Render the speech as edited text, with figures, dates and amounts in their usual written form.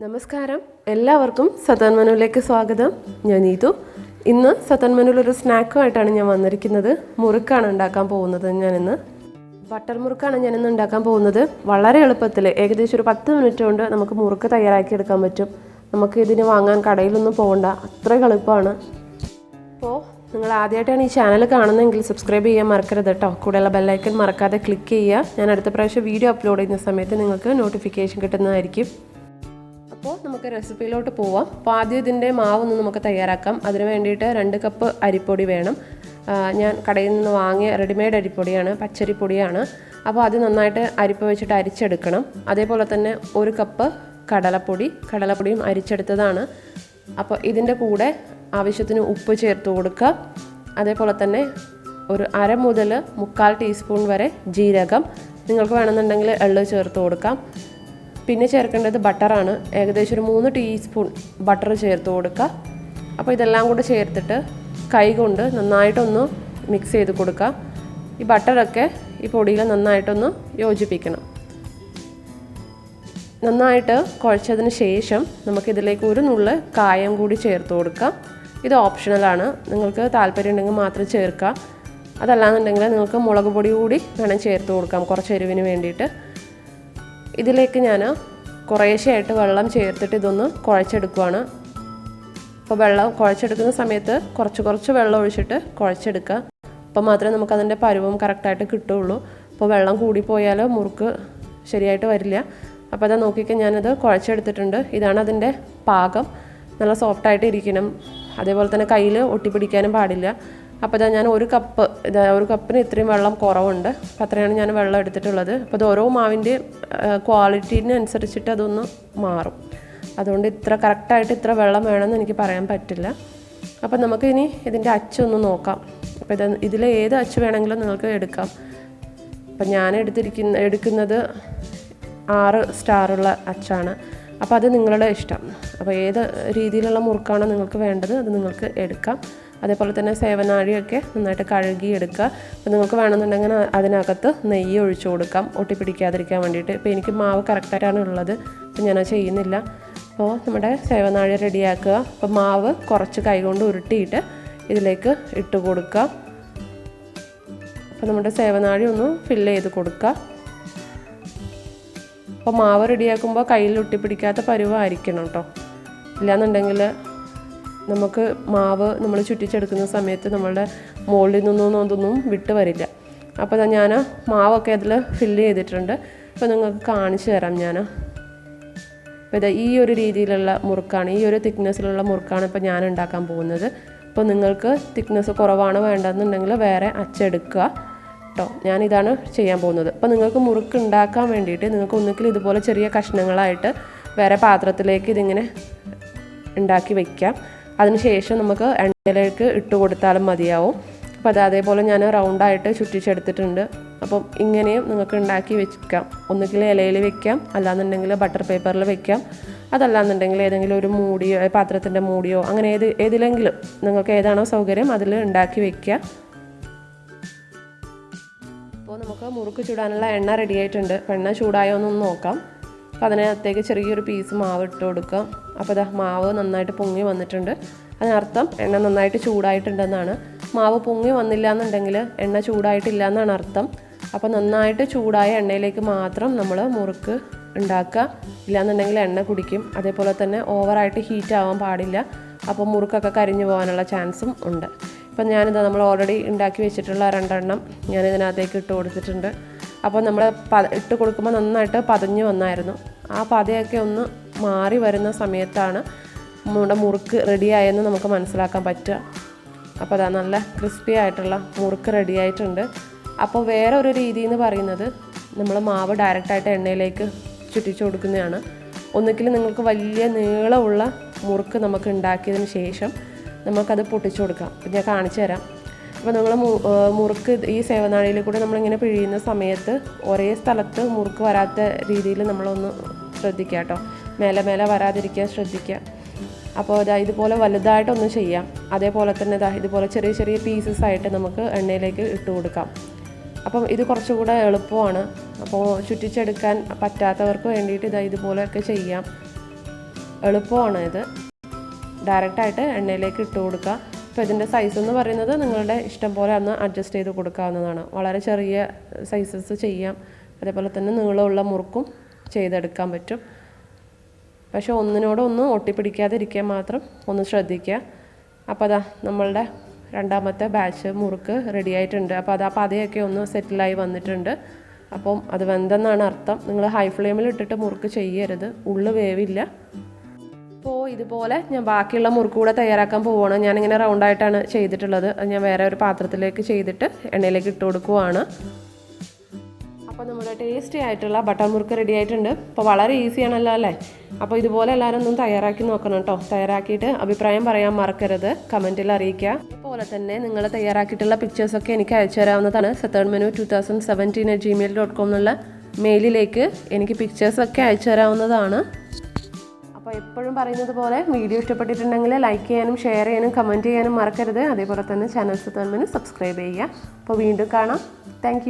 നമസ്കാരം, എല്ലാവർക്കും സതൻ മെനുവിലേക്ക് സ്വാഗതം. ഞാൻ നീതു. ഇന്ന് സതൻ മെനുവിലൊരു സ്നാക്കുമായിട്ടാണ് ഞാൻ വന്നിരിക്കുന്നത്. മുറുക്കാണ് ഉണ്ടാക്കാൻ പോകുന്നത്. ഞാനിന്ന് ബട്ടർ മുറുക്കാണ് ഞാനിന്ന് ഉണ്ടാക്കാൻ പോകുന്നത്. വളരെ എളുപ്പത്തിൽ ഏകദേശം ഒരു 10 മിനിറ്റ് കൊണ്ട് നമുക്ക് മുറുക്ക് തയ്യാറാക്കി എടുക്കാൻ പറ്റും. നമുക്ക് ഇതിന് വാങ്ങാൻ കടയിലൊന്നും പോകണ്ട, അത്ര എളുപ്പമാണ്. അപ്പോൾ നിങ്ങൾ ആദ്യമായിട്ടാണ് ഈ ചാനൽ കാണുന്നതെങ്കിൽ സബ്സ്ക്രൈബ് ചെയ്യാൻ മറക്കരുത് കേട്ടോ. കൂടെയുള്ള ബെല്ലൈക്കൺ മറക്കാതെ ക്ലിക്ക് ചെയ്യുക. ഞാൻ അടുത്ത പ്രാവശ്യം വീഡിയോ അപ്ലോഡ് ചെയ്യുന്ന സമയത്ത് നിങ്ങൾക്ക് നോട്ടിഫിക്കേഷൻ കിട്ടുന്നതായിരിക്കും. അപ്പോൾ നമുക്ക് റെസിപ്പിയിലോട്ട് പോവാം. അപ്പോൾ ആദ്യം ഇതിൻ്റെ മാവൊന്ന് നമുക്ക് തയ്യാറാക്കാം. അതിന് വേണ്ടിയിട്ട് 2 കപ്പ് അരിപ്പൊടി വേണം. ഞാൻ കടയിൽ നിന്ന് വാങ്ങിയ റെഡിമെയ്ഡ് അരിപ്പൊടിയാണ്, പച്ചരിപ്പൊടിയാണ്. അപ്പോൾ അത് നന്നായിട്ട് അരിപ്പ വെച്ചിട്ട് അരിച്ചെടുക്കണം. അതേപോലെ തന്നെ 1 കപ്പ് കടലപ്പൊടിയും അരിച്ചെടുത്തതാണ്. അപ്പോൾ ഇതിൻ്റെ കൂടെ ആവശ്യത്തിന് ഉപ്പ് ചേർത്ത് കൊടുക്കുക. അതേപോലെ തന്നെ ഒരു 1/2 മുതൽ 3/4 ടീസ്പൂൺ വരെ ജീരകം, നിങ്ങൾക്ക് വേണമെന്നുണ്ടെങ്കിൽ എള്ള് ചേർത്ത് കൊടുക്കാം. പിന്നെ ചേർക്കേണ്ടത് ബട്ടറാണ്. ഏകദേശം ഒരു 3 ടീസ്പൂൺ ബട്ടർ ചേർത്ത് കൊടുക്കുക. അപ്പോൾ ഇതെല്ലാം കൂടെ ചേർത്തിട്ട് കൈ കൊണ്ട് നന്നായിട്ടൊന്ന് മിക്സ് ചെയ്ത് കൊടുക്കുക. ഈ ബട്ടറൊക്കെ ഈ പൊടിയിൽ നന്നായിട്ടൊന്ന് യോജിപ്പിക്കണം. നന്നായിട്ട് കുഴച്ചതിന് ശേഷം നമുക്കിതിലേക്ക് 1 നുള്ള് കായം കൂടി ചേർത്ത് കൊടുക്കാം. ഇത് ഓപ്ഷണലാണ്, നിങ്ങൾക്ക് താല്പര്യം ഉണ്ടെങ്കിൽ മാത്രം ചേർക്കുക. അതല്ലാന്നുണ്ടെങ്കിൽ നിങ്ങൾക്ക് മുളക് പൊടി കൂടി വേണം ചേർത്ത് കൊടുക്കാം, കുറച്ച് എരിവിന് വേണ്ടിയിട്ട്. ഇതിലേക്ക് ഞാൻ കുറേശ്ശെയായിട്ട് വെള്ളം ചേർത്തിട്ട് ഇതൊന്ന് കുഴച്ചെടുക്കുകയാണ്. അപ്പോൾ വെള്ളം കുഴച്ചെടുക്കുന്ന സമയത്ത് കുറച്ച് വെള്ളം ഒഴിച്ചിട്ട് കുഴച്ചെടുക്കുക. അപ്പോൾ മാത്രമേ നമുക്കതിൻ്റെ പരുവം കറക്റ്റായിട്ട് കിട്ടുകയുള്ളൂ. അപ്പോൾ വെള്ളം കൂടിപ്പോയാൽ മുറുക്ക് ശരിയായിട്ട് വരില്ല. അപ്പോൾ അത് നോക്കിക്കാൻ ഞാനത് കുഴച്ചെടുത്തിട്ടുണ്ട്. ഇതാണ് അതിൻ്റെ പാകം. നല്ല സോഫ്റ്റായിട്ട് ഇരിക്കണം. അതേപോലെ തന്നെ കയ്യിൽ ഒട്ടിപ്പിടിക്കാനും പാടില്ല. അപ്പോൾ ഞാൻ 1 കപ്പിന് ഇത്രയും വെള്ളം കുറവുണ്ട്. അപ്പോൾ അത്രയാണ് ഞാൻ വെള്ളം എടുത്തിട്ടുള്ളത്. അപ്പോൾ അത് ഓരോ മാവിൻ്റെ ക്വാളിറ്റീനനുസരിച്ചിട്ട് അതൊന്ന് മാറും. അതുകൊണ്ട് കറക്റ്റായിട്ട് ഇത്ര വെള്ളം വേണമെന്ന് എനിക്ക് പറയാൻ പറ്റില്ല. അപ്പോൾ നമുക്കിനി ഇതിൻ്റെ അച്ചൊന്ന് നോക്കാം. അപ്പോൾ ഇതിൽ ഏത് അച്ച് വേണമെങ്കിലും നിങ്ങൾക്ക് എടുക്കാം. അപ്പോൾ ഞാൻ എടുക്കുന്നത് 6 സ്റ്റാറുള്ള അച്ചാണ്. അപ്പോൾ അത് നിങ്ങളുടെ ഇഷ്ടം. അപ്പോൾ ഏത് രീതിയിലുള്ള മുറുക്കാണോ നിങ്ങൾക്ക് വേണ്ടത് അത് നിങ്ങൾക്ക് എടുക്കാം. അതേപോലെ തന്നെ സേവനാഴിയൊക്കെ നന്നായിട്ട് കഴുകി എടുക്കുക. അപ്പോൾ നിങ്ങൾക്ക് വേണമെന്നുണ്ടെങ്കിൽ അതിനകത്ത് നെയ്യ് ഒഴിച്ചു കൊടുക്കാം, ഒട്ടിപ്പിടിക്കാതിരിക്കാൻ വേണ്ടിയിട്ട്. ഇപ്പോൾ എനിക്ക് മാവ് കറക്റ്റായിട്ടാണ് ഉള്ളത്, അപ്പോൾ ഞാനത് ചെയ്യുന്നില്ല. അപ്പോൾ നമ്മുടെ സേവനാഴി റെഡിയാക്കുക. അപ്പോൾ മാവ് കുറച്ച് കൈകൊണ്ട് ഉരുട്ടിയിട്ട് ഇതിലേക്ക് ഇട്ട് കൊടുക്കുക. അപ്പോൾ നമ്മുടെ സേവനാഴി ഒന്ന് ഫില്ല് ചെയ്ത് കൊടുക്കുക. അപ്പോൾ മാവ് റെഡിയാക്കുമ്പോൾ കയ്യിൽ ഒട്ടിപ്പിടിക്കാത്ത പരുവമായിരിക്കണം കേട്ടോ. ഇല്ലയെന്നുണ്ടെങ്കിൽ നമുക്ക് മാവ് നമ്മൾ ചുറ്റിച്ചെടുക്കുന്ന സമയത്ത് നമ്മളുടെ മുകളിൽ നിന്നൊന്നും വിട്ട് വരില്ല. അപ്പോൾ ഞാൻ മാവൊക്കെ അതിൽ ഫില്ല് ചെയ്തിട്ടുണ്ട്. അപ്പോൾ നിങ്ങൾക്ക് കാണിച്ചു തരാം ഞാൻ. അപ്പോൾ ഈ ഒരു രീതിയിലുള്ള മുറുക്കാണ്, ഈ ഒരു തിക്നെസ്സിലുള്ള മുറുക്കാണ് ഇപ്പോൾ ഞാൻ ഉണ്ടാക്കാൻ പോകുന്നത്. അപ്പോൾ നിങ്ങൾക്ക് തിക്നെസ് കുറവാണ് വേണ്ടതെന്നുണ്ടെങ്കിൽ വേറെ അച്ചെടുക്കുക കേട്ടോ. ഞാനിതാണ് ചെയ്യാൻ പോകുന്നത്. അപ്പോൾ നിങ്ങൾക്ക് മുറുക്ക് ഉണ്ടാക്കാൻ വേണ്ടിയിട്ട് നിങ്ങൾക്ക് ഒന്നുകിൽ ഇതുപോലെ ചെറിയ കഷ്ണങ്ങളായിട്ട് വേറെ പാത്രത്തിലേക്ക് ഇതിങ്ങനെ ഉണ്ടാക്കി വയ്ക്കാം. അതിനുശേഷം നമുക്ക് എണ്ണയിലേക്ക് ഇട്ട് കൊടുത്താലും മതിയാവും. അപ്പോൾ അതേപോലെ ഞാൻ റൗണ്ടായിട്ട് ചുറ്റിച്ചെടുത്തിട്ടുണ്ട്. അപ്പം ഇങ്ങനെയും നിങ്ങൾക്ക് ഉണ്ടാക്കി വെക്കാം. ഒന്നുകിൽ ഇലയിൽ വെക്കാം, അല്ലാന്നുണ്ടെങ്കിൽ ബട്ടർ പേപ്പറിൽ വെക്കാം. അതല്ലാന്നുണ്ടെങ്കിൽ ഏതെങ്കിലും ഒരു മൂടിയോ പാത്രത്തിൻ്റെ മൂടിയോ അങ്ങനെ ഏതിലെങ്കിലും നിങ്ങൾക്ക് ഏതാണോ സൗകര്യം അതിൽ ഉണ്ടാക്കി വയ്ക്കുക. അപ്പോൾ നമുക്ക് മുറുക്ക് ചൂടാനുള്ള എണ്ണ റെഡി ആയിട്ടുണ്ട്. അപ്പോൾ എണ്ണ ചൂടായോ എന്നൊന്ന് നോക്കാം. അപ്പോൾ അതിനകത്തേക്ക് ചെറിയൊരു പീസ് മാവ് ഇട്ട് കൊടുക്കാം. അപ്പോൾ മാവ് നന്നായിട്ട് പൊങ്ങി വന്നിട്ടുണ്ട്. അതിനർത്ഥം എണ്ണ നന്നായിട്ട് ചൂടായിട്ടുണ്ടെന്നാണ്. മാവ് പൊങ്ങി വന്നില്ല എന്നുണ്ടെങ്കിൽ എണ്ണ ചൂടായിട്ടില്ല എന്നാണ് അർത്ഥം. അപ്പോൾ നന്നായിട്ട് ചൂടായ എണ്ണയിലേക്ക് മാത്രം നമ്മൾ മുറുക്ക് ഉണ്ടാക്കുക. ഇല്ലയെന്നുണ്ടെങ്കിൽ എണ്ണ കുടിക്കും. അതേപോലെ തന്നെ ഓവറായിട്ട് ഹീറ്റ് ആവാൻ പാടില്ല. അപ്പോൾ മുറുക്കൊക്കെ കരിഞ്ഞു പോകാനുള്ള ചാൻസും ഉണ്ട്. ഇപ്പം ഞാനിത് നമ്മൾ ഓൾറെഡി ഉണ്ടാക്കി വെച്ചിട്ടുള്ള 2 എണ്ണം ഞാനിതിനകത്തേക്ക് ഇട്ട് കൊടുത്തിട്ടുണ്ട്. അപ്പോൾ നമ്മൾ ഇട്ട് കൊടുക്കുമ്പോൾ നന്നായിട്ട് പതഞ്ഞ് വന്നായിരുന്നു. ആ പതയൊക്കെ ഒന്ന് മാറി വരുന്ന സമയത്താണ് നമ്മുടെ മുറുക്ക് റെഡിയായെന്ന് നമുക്ക് മനസ്സിലാക്കാൻ പറ്റുക. അപ്പോൾ അതാ നല്ല ക്രിസ്പി ആയിട്ടുള്ള മുറുക്ക് റെഡിയായിട്ടുണ്ട്. അപ്പോൾ വേറെ ഒരു രീതി എന്ന് പറയുന്നത് നമ്മൾ മാവ് ഡയറക്റ്റായിട്ട് എണ്ണയിലേക്ക് ചുറ്റിച്ചു കൊടുക്കുന്നതാണ്. ഒന്നുകിൽ നിങ്ങൾക്ക് വലിയ നീളമുള്ള മുറുക്ക് നമുക്ക് ഉണ്ടാക്കിയതിന് ശേഷം നമുക്കത് പൊട്ടിച്ചു കൊടുക്കാം. ഞാൻ കാണിച്ചു തരാം. അപ്പോൾ നമ്മൾ മുറുക്ക് ഈ സേവനാഴിയിൽ കൂടെ നമ്മളിങ്ങനെ പിഴിയുന്ന സമയത്ത് ഒരേ സ്ഥലത്ത് മുറുക്ക് വരാത്ത രീതിയിൽ നമ്മളൊന്ന് ശ്രദ്ധിക്കുക കേട്ടോ. മേലെ വരാതിരിക്കാൻ ശ്രദ്ധിക്കുക. അപ്പോൾ ഇതുപോലെ വലുതായിട്ടൊന്ന് ചെയ്യാം. അതേപോലെ തന്നെ ഇതുപോലെ ചെറിയ പീസസ് ആയിട്ട് നമുക്ക് എണ്ണയിലേക്ക് ഇട്ട് കൊടുക്കാം. അപ്പം ഇത് കുറച്ചുകൂടെ എളുപ്പമാണ്. അപ്പോൾ ചുറ്റിച്ചെടുക്കാൻ പറ്റാത്തവർക്ക് വേണ്ടിയിട്ട് ഇതുപോലെയൊക്കെ ചെയ്യാം. എളുപ്പമാണ് ഇത്. ഡയറക്റ്റായിട്ട് എണ്ണയിലേക്ക് ഇട്ട് കൊടുക്കുക. അപ്പോൾ ഇതിൻ്റെ സൈസ് എന്ന് പറയുന്നത് നിങ്ങളുടെ ഇഷ്ടം പോലെ ഒന്ന് അഡ്ജസ്റ്റ് ചെയ്ത് കൊടുക്കാവുന്നതാണ്. വളരെ ചെറിയ സൈസസ് ചെയ്യാം, അതേപോലെ തന്നെ നീളമുള്ള മുറുക്കും ചെയ്തെടുക്കാൻ പറ്റും. പക്ഷേ ഒന്നിനോടൊന്നും ഒട്ടിപ്പിടിക്കാതിരിക്കാൻ മാത്രം ഒന്ന് ശ്രദ്ധിക്കുക. അപ്പോൾ അതാ നമ്മളുടെ രണ്ടാമത്തെ ബാച്ച് മുറുക്ക് റെഡി ആയിട്ടുണ്ട്. അപ്പോൾ അത് ആ പതയൊക്കെ ഒന്ന് സെറ്റിലായി വന്നിട്ടുണ്ട്. അപ്പം അത് വെന്തെന്നാണ് അർത്ഥം. നിങ്ങൾ ഹൈ ഫ്ലെയിമിൽ ഇട്ടിട്ട് മുറുക്ക് ചെയ്യരുത്, ഉള്ളു വേവില്ല. അപ്പോൾ ഇതുപോലെ ഞാൻ ബാക്കിയുള്ള മുറുക്ക് കൂടെ തയ്യാറാക്കാൻ പോവുകയാണ്. ഞാനിങ്ങനെ റൗണ്ടായിട്ടാണ് ചെയ്തിട്ടുള്ളത്. അത് ഞാൻ വേറെ ഒരു പാത്രത്തിലേക്ക് ചെയ്തിട്ട് എണ്ണയിലേക്ക് ഇട്ട് കൊടുക്കുവാണ്. അപ്പോൾ നമ്മുടെ ടേസ്റ്റി ആയിട്ടുള്ള ബട്ടർ മുറുക്ക് റെഡി ആയിട്ടുണ്ട്. അപ്പോൾ വളരെ ഈസിയാണല്ലോ അല്ലേ? അപ്പോൾ ഇതുപോലെ എല്ലാവരും ഒന്നും തയ്യാറാക്കി നോക്കണം കേട്ടോ. തയ്യാറാക്കിയിട്ട് അഭിപ്രായം പറയാൻ മറക്കരുത്, കമൻറ്റിൽ അറിയിക്കുക. അതുപോലെ തന്നെ നിങ്ങൾ തയ്യാറാക്കിയിട്ടുള്ള പിക്ചേഴ്സൊക്കെ എനിക്ക് അയച്ചു തരാവുന്നതാണ്. sethirdmenu2017@gmail.com എന്നുള്ള മെയിലിലേക്ക് എനിക്ക് പിക്ചേഴ്സൊക്കെ അയച്ചു തരാവുന്നതാണ്. അപ്പോൾ എപ്പോഴും പറയുന്നത് പോലെ വീഡിയോ ഇഷ്ടപ്പെട്ടിട്ടുണ്ടെങ്കിൽ ലൈക്ക് ചെയ്യാനും ഷെയർ ചെയ്യാനും കമൻറ്റ് ചെയ്യാനും മറക്കരുത്. അതേപോലെ തന്നെ ചാനൽ സെത്തേർഡ് മെനു സബ്സ്ക്രൈബ് ചെയ്യുക. അപ്പോൾ വീണ്ടും കാണാം. താങ്ക്